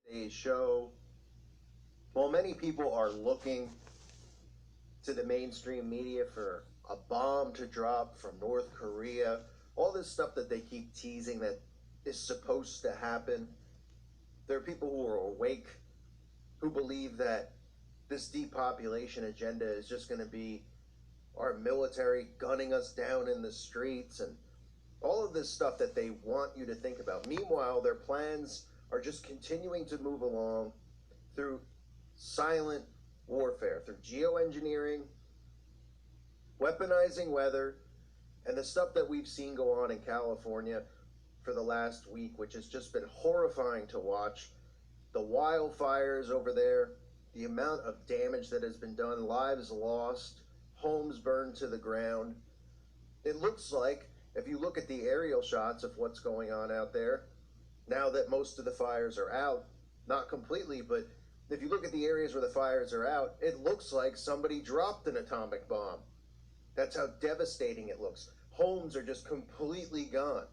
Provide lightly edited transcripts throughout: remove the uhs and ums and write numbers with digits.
today's show. While many people are looking to the mainstream media for a bomb to drop from North Korea, all this stuff that they keep teasing that is supposed to happen, there are people who are awake who believe that this depopulation agenda is just going to be our military gunning us down in the streets and all of this stuff that they want you to think about. Meanwhile, their plans are just continuing to move along through silent warfare, through geoengineering, weaponizing weather, and the stuff that we've seen go on in California for the last week, which has just been horrifying to watch. The wildfires over there, the amount of damage that has been done, lives lost, homes burned to the ground. It looks like, if you look at the aerial shots of what's going on out there, now that most of the fires are out, not completely, but if you look at the areas where the fires are out, it looks like somebody dropped an atomic bomb. That's how devastating it looks. Homes are just completely gone.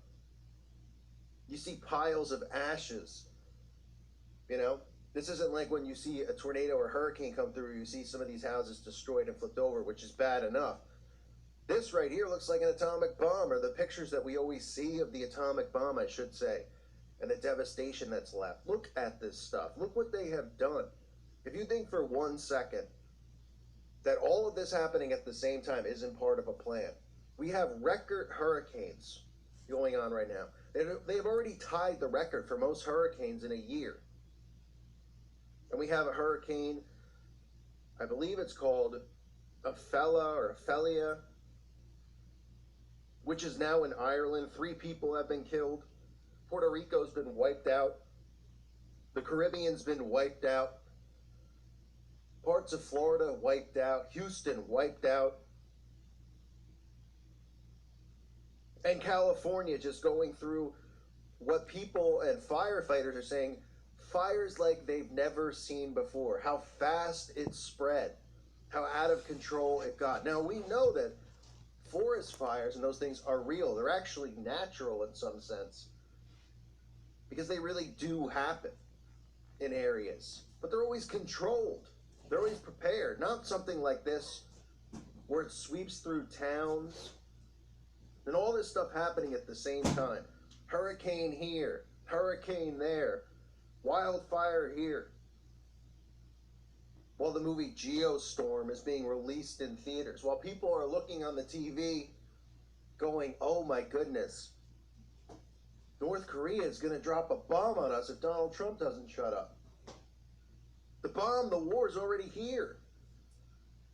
You see piles of ashes. You know, this isn't like when you see a tornado or hurricane come through, you see some of these houses destroyed and flipped over, which is bad enough. This right here looks like an atomic bomb, or the pictures that we always see of the atomic bomb, I should say, and the devastation that's left. Look at this stuff. Look what they have done. If you think for 1 second that all of this happening at the same time isn't part of a plan, we have record hurricanes going on right now. They have already tied the record for most hurricanes in a year. And we have a hurricane, I believe it's called Ophelia, which is now in Ireland. 3 people have been killed. Puerto Rico's been wiped out. The Caribbean's been wiped out. Parts of Florida wiped out. Houston wiped out. And California just going through what people and firefighters are saying, fires like they've never seen before. How fast it spread. How out of control it got. Now we know that forest fires and those things are real. They're actually natural in some sense, because they really do happen in areas. But they're always controlled. They're always prepared. Not something like this where it sweeps through towns and all this stuff happening at the same time. Hurricane here, hurricane there, wildfire here. While the movie Geostorm is being released in theaters, while people are looking on the TV going, oh my goodness, North Korea is going to drop a bomb on us if Donald Trump doesn't shut up. The war's already here.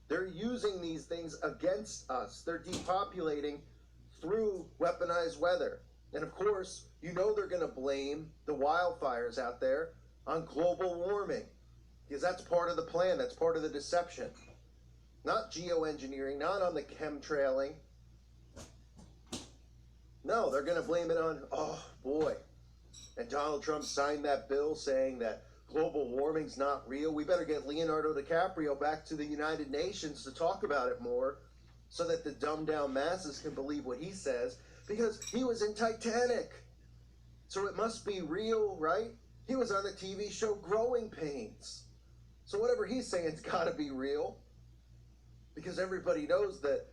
They're using these things against us. They're depopulating through weaponized weather. And of course, you know they're going to blame the wildfires out there on global warming, because that's part of the plan. That's part of the deception. Not geoengineering, not on the chemtrailing. No, they're going to blame it on, oh boy. And Donald Trump signed that bill saying that global warming's not real. We better get Leonardo DiCaprio back to the United Nations to talk about it more, so that the dumbed down masses can believe what he says, because he was in Titanic. So it must be real, right? He was on the TV show Growing Pains. So whatever he's saying, it's got to be real, because everybody knows that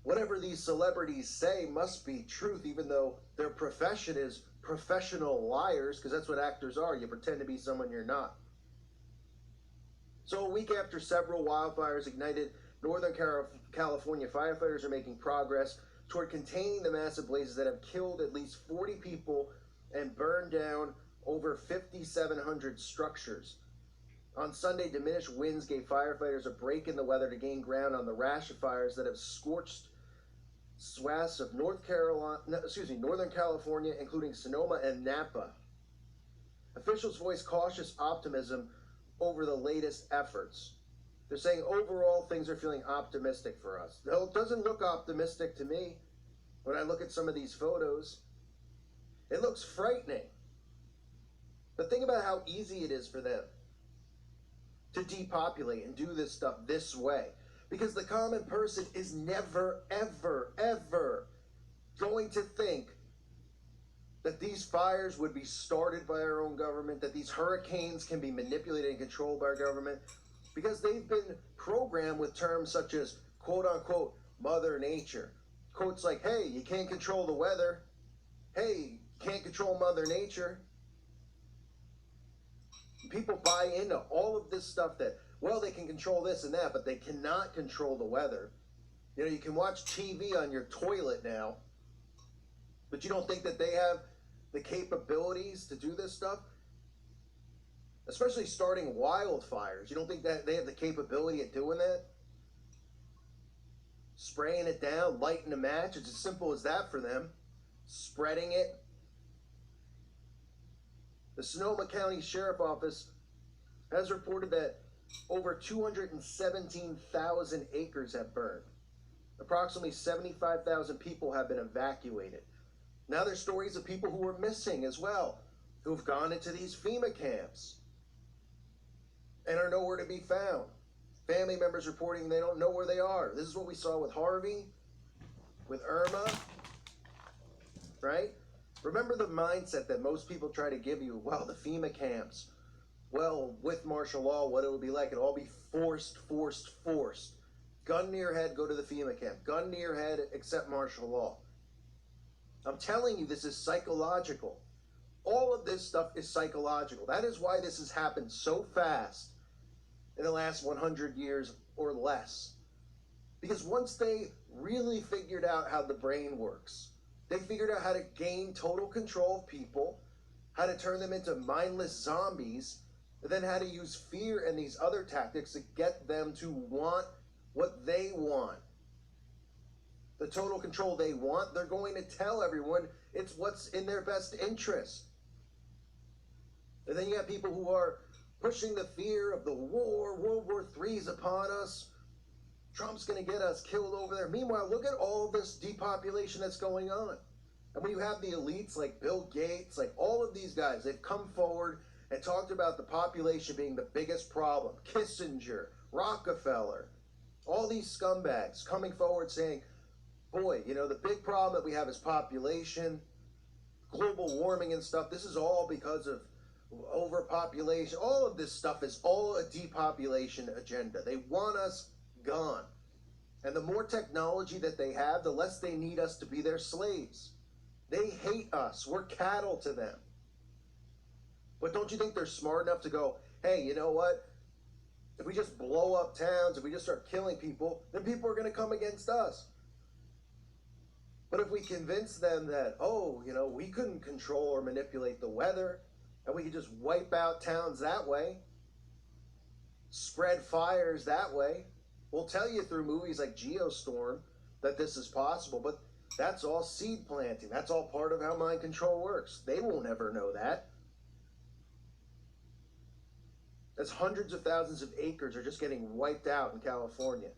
whatever these celebrities say must be truth, even though their profession is professional liars, because that's what actors are. You pretend to be someone you're not. So a week after several wildfires ignited Northern California, firefighters are making progress toward containing the massive blazes that have killed at least 40 people and burned down over 5,700 structures. On Sunday, diminished winds gave firefighters a break in the weather to gain ground on the rash of fires that have scorched swaths of Northern California, including Sonoma and Napa. Officials voiced cautious optimism over the latest efforts. They're saying overall things are feeling optimistic for us. No, it doesn't look optimistic to me when I look at some of these photos. It looks frightening. But think about how easy it is for them to depopulate and do this stuff this way. Because the common person is never, ever, ever going to think that these fires would be started by our own government, that these hurricanes can be manipulated and controlled by our government, because they've been programmed with terms such as quote unquote Mother Nature. Quotes like, hey, you can't control the weather. Hey, you can't control Mother Nature. People buy into all of this stuff that, well, they can control this and that, but they cannot control the weather. You know, you can watch TV on your toilet now, but you don't think that they have the capabilities to do this stuff? Especially starting wildfires. You don't think that they have the capability of doing that? Spraying it down, lighting a match, it's as simple as that for them. Spreading it. The Sonoma County Sheriff Office has reported that over 217,000 acres have burned. Approximately 75,000 people have been evacuated. Now there's stories of people who are missing as well, who've gone into these FEMA camps and are nowhere to be found. Family members reporting they don't know where they are. This is what we saw with Harvey, with Irma, right? Remember the mindset that most people try to give you, well, the FEMA camps, well, with martial law, what it would be like, it'll all be forced. Gun to your head, go to the FEMA camp. Gun to your head, accept martial law. I'm telling you, this is psychological. All of this stuff is psychological. That is why this has happened so fast in the last 100 years or less. Because once they really figured out how the brain works, they figured out how to gain total control of people, how to turn them into mindless zombies, and then how to use fear and these other tactics to get them to want what they want. The total control they want, they're going to tell everyone it's what's in their best interest. And then you have people who are pushing the fear of the war, World War III is upon us. Trump's going to get us killed over there. Meanwhile, look at all this depopulation that's going on. And when you have the elites like Bill Gates, like all of these guys, they've come forward and talked about the population being the biggest problem. Kissinger, Rockefeller, all these scumbags coming forward saying, boy, you know, the big problem that we have is population, global warming and stuff. This is all because of overpopulation. All of this stuff is all a depopulation agenda. They want us gone. And the more technology that they have, the less they need us to be their slaves. They hate us. We're cattle to them. But don't you think they're smart enough to go, hey, you know what? If we just blow up towns, if we just start killing people, then people are going to come against us. But if we convince them that, oh, you know, we couldn't control or manipulate the weather, and we could just wipe out towns that way, spread fires that way, we'll tell you through movies like Geostorm that this is possible, but that's all seed planting. That's all part of how mind control works. They won't ever know that. As hundreds of thousands of acres are just getting wiped out in California.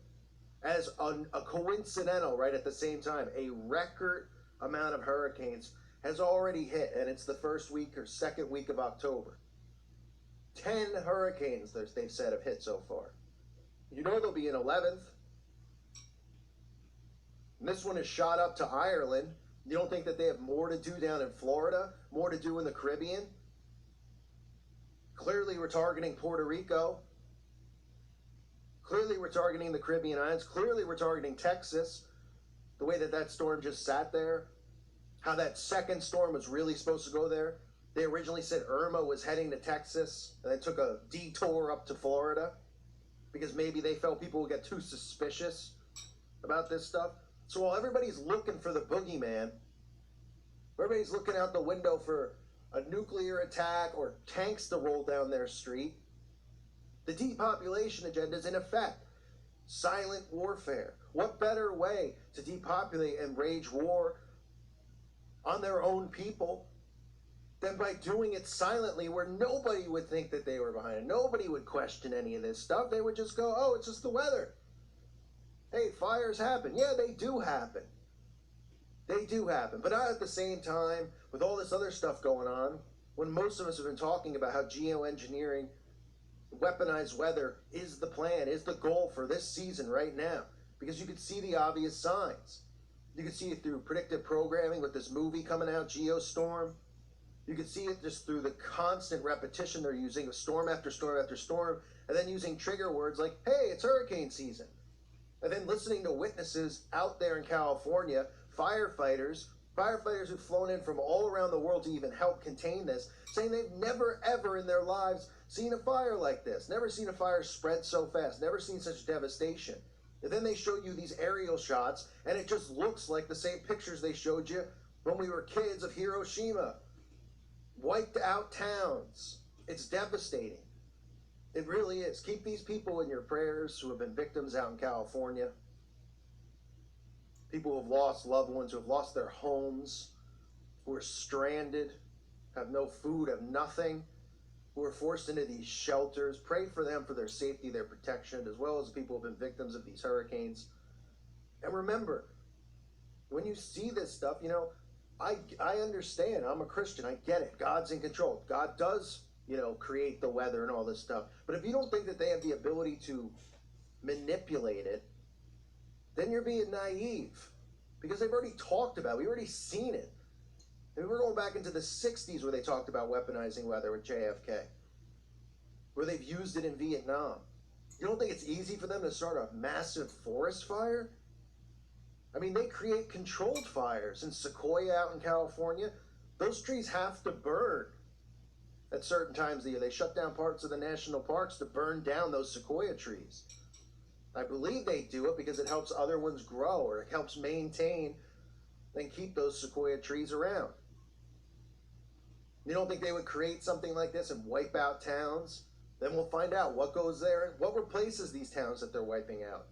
As a coincidental, right at the same time, a record amount of hurricanes has already hit, and it's the first week or second week of October. 10 hurricanes, they've said, have hit so far. You know there'll be an 11th. And this one is shot up to Ireland. You don't think that they have more to do down in Florida, more to do in the Caribbean? Clearly we're targeting Puerto Rico. Clearly we're targeting the Caribbean islands. Clearly we're targeting Texas. The way that that storm just sat there. How that second storm was really supposed to go there. They originally said Irma was heading to Texas, and they took a detour up to Florida because maybe they felt people would get too suspicious about this stuff. So while everybody's looking for the boogeyman, everybody's looking out the window for a nuclear attack or tanks to roll down their street, the depopulation agenda is in effect. Silent warfare. What better way to depopulate and wage war on their own people than by doing it silently where nobody would think that they were behind it. Nobody would question any of this stuff. They would just go, oh, it's just the weather. Hey, fires happen. Yeah, they do happen. They do happen. But not at the same time with all this other stuff going on when most of us have been talking about how geoengineering, weaponized weather is the plan, is the goal for this season right now. Because you could see the obvious signs. You could see it through predictive programming with this movie coming out, Geostorm. You can see it just through the constant repetition they're using of storm after storm after storm, and then using trigger words like, hey, it's hurricane season. And then listening to witnesses out there in California, firefighters who've flown in from all around the world to even help contain this, saying they've never ever in their lives seen a fire like this, never seen a fire spread so fast, never seen such devastation. And then they show you these aerial shots, and it just looks like the same pictures they showed you when we were kids of Hiroshima. Wiped out towns. It's devastating. It really is. Keep these people in your prayers who have been victims out in California. People who have lost loved ones, who have lost their homes, who are stranded, have no food, have nothing, who are forced into these shelters. Pray for them, for their safety, their protection, as well as people who have been victims of these hurricanes. And remember, when you see this stuff, I understand. I'm a Christian. I get it. God's in control. God does, create the weather and all this stuff. But if you don't think that they have the ability to manipulate it, then you're being naive. Because they've already talked about it. We've already seen it. And we're going back into the 60s where they talked about weaponizing weather with JFK. Where they've used it in Vietnam. You don't think it's easy for them to start a massive forest fire? I mean, they create controlled fires in Sequoia out in California. Those trees have to burn at certain times of the year. They shut down parts of the national parks to burn down those Sequoia trees. I believe they do it because it helps other ones grow, or it helps maintain and keep those Sequoia trees around. You don't think they would create something like this and wipe out towns? Then we'll find out what goes there, what replaces these towns that they're wiping out.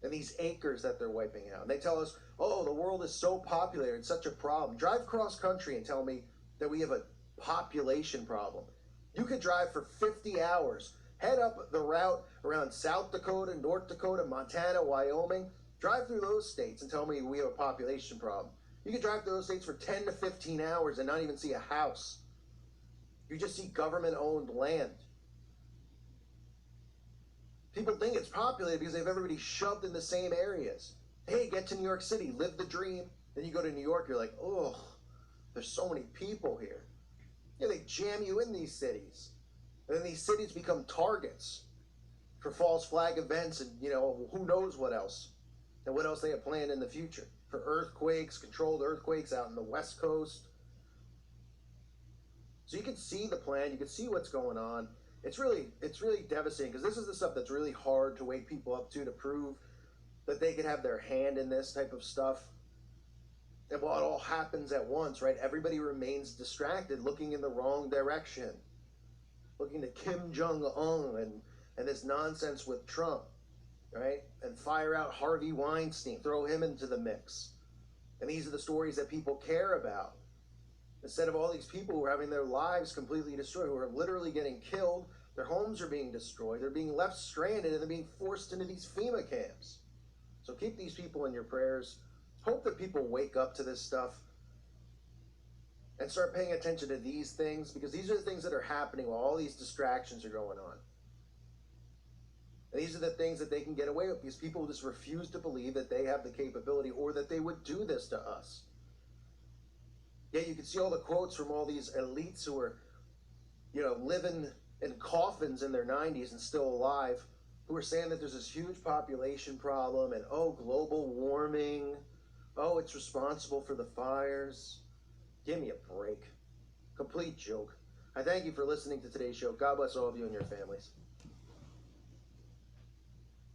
And these acres that they're wiping out. And they tell us, oh, the world is so populated, it's such a problem. Drive cross country and tell me that we have a population problem. You could drive for 50 hours, head up the route around South Dakota, North Dakota, Montana, Wyoming, drive through those states and tell me we have a population problem. You could drive through those states for 10 to 15 hours and not even see a house. You just see government-owned land. People think it's populated because they have everybody shoved in the same areas. Hey, get to New York City, live the dream. Then you go to New York, you're like, oh, there's so many people here. Yeah, they jam you in these cities. And then these cities become targets for false flag events and, who knows what else. And what else they have planned in the future. For earthquakes, controlled earthquakes out in the West Coast. So you can see the plan, you can see what's going on. It's really devastating because this is the stuff that's really hard to wake people up to prove that they could have their hand in this type of stuff. And while it all happens at once, right, everybody remains distracted, looking in the wrong direction. Looking to Kim Jong-un and this nonsense with Trump, right? And fire out Harvey Weinstein, throw him into the mix. And these are the stories that people care about. Instead of all these people who are having their lives completely destroyed, who are literally getting killed, their homes are being destroyed, they're being left stranded, and they're being forced into these FEMA camps. So keep these people in your prayers. Hope that people wake up to this stuff and start paying attention to these things, because these are the things that are happening while all these distractions are going on. And these are the things that they can get away with because people just refuse to believe that they have the capability or that they would do this to us. Yeah, you can see all the quotes from all these elites who are, living in coffins in their 90s and still alive, who are saying that there's this huge population problem and, oh, global warming, oh, it's responsible for the fires. Give me a break. Complete joke. I thank you for listening to today's show. God bless all of you and your families.